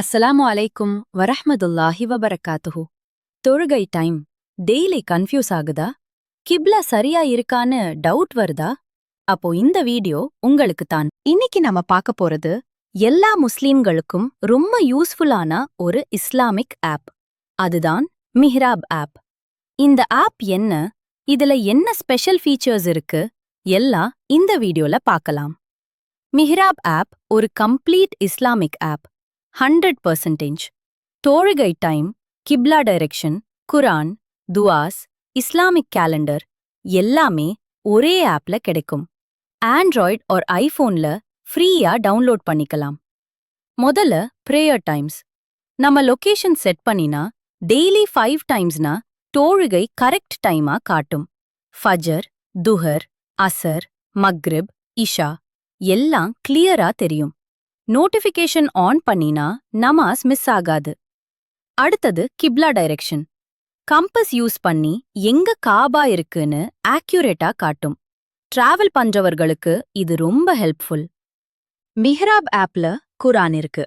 அஸ்ஸலாமு அலைக்கும் வரஹ்மத்துல்லாஹி வபரகாத்துஹு. தொழுகை டைம் டெய்லி கன்ஃபியூஸ் ஆகுதா? கிப்லா சரியா இருக்கான்னு டவுட் வருதா? அப்போ இந்த வீடியோ உங்களுக்கு தான். இன்னைக்கு நம்ம பார்க்க போறது எல்லா முஸ்லீம்களுக்கும் ரொம்ப யூஸ்ஃபுல்லான ஒரு இஸ்லாமிக் ஆப். அதுதான் மிஹ்ராப் ஆப். இந்த ஆப் என்ன, இதுல என்ன ஸ்பெஷல் ஃபீச்சர்ஸ் இருக்கு, எல்லாம் இந்த வீடியோல பார்க்கலாம். மிஹ்ராப் ஆப் ஒரு கம்ப்ளீட் இஸ்லாமிக் ஆப். 100% தொழுகை டைம், கிப்லா டைரக்ஷன், குரான், துவாஸ், இஸ்லாமிக் கேலண்டர் எல்லாமே ஒரே ஆப்ல கிடைக்கும். ஆண்ட்ராய்ட் or ஐபோன்ல ஃப்ரீயா டவுன்லோட் பண்ணிக்கலாம். முதல்ல பிரேயர் டைம்ஸ். நம்ம லொகேஷன் செட் பண்ணினா டெய்லி 5 டைம்ஸ்னா தொழுகை கரெக்ட் டைமா காட்டும். ஃபஜர், துஹர், அசர், மக்ரிப், இஷா எல்லாம் கிளியரா தெரியும். நோட்டிஃபிகேஷன் ஆன் பண்ணினா நமாஸ் மிஸ் ஆகாது. அடுத்தது கிப்லா டைரக்ஷன். கம்பஸ் யூஸ் பண்ணி எங்க காபா இருக்குன்னு ஆக்யூரேட்டா காட்டும். டிராவல் பண்றவர்களுக்கு இது ரொம்ப ஹெல்ப்ஃபுல். மிஹ்ராப் ஆப்ல குரான் இருக்கு.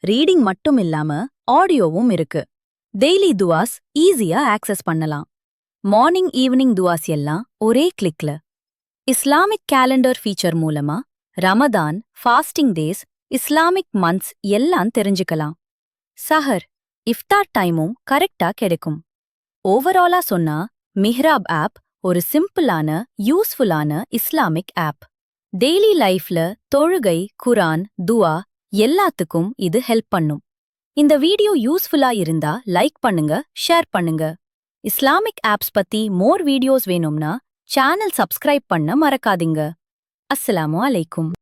ரீடிங் மட்டும் இல்லாம ஆடியோவும் இருக்கு. டெய்லி துவாஸ் ஈஸியா ஆக்சஸ் பண்ணலாம். மார்னிங் ஈவினிங் துவாஸ் எல்லாம் ஒரே கிளிக்ல. இஸ்லாமிக் கேலண்டர் ஃபீச்சர் மூலமா Ramadan, fasting days, Islamic months எல்லாம் தெரிஞ்சுக்கலாம். சஹர், இஃப்தார் டைமும் கரெக்டா கிடைக்கும். ஓவராலா சொன்னா மிஹ்ராப் ஆப் ஒரு சிம்பிளான, யூஸ்ஃபுல்லான இஸ்லாமிக் ஆப். டெய்லி லைஃப்ல தொழுகை, குரான், துவா எல்லாத்துக்கும் இது ஹெல்ப் பண்ணும். இந்த வீடியோ யூஸ்ஃபுல்லா இருந்தா லைக் பண்ணுங்க, ஷேர் பண்ணுங்க. இஸ்லாமிக் ஆப்ஸ் பத்தி மோர் வீடியோஸ் வேணும்னா சேனல் சப்ஸ்கிரைப் பண்ண மறக்காதீங்க. அஸ்ஸலாமு அலைக்கும்.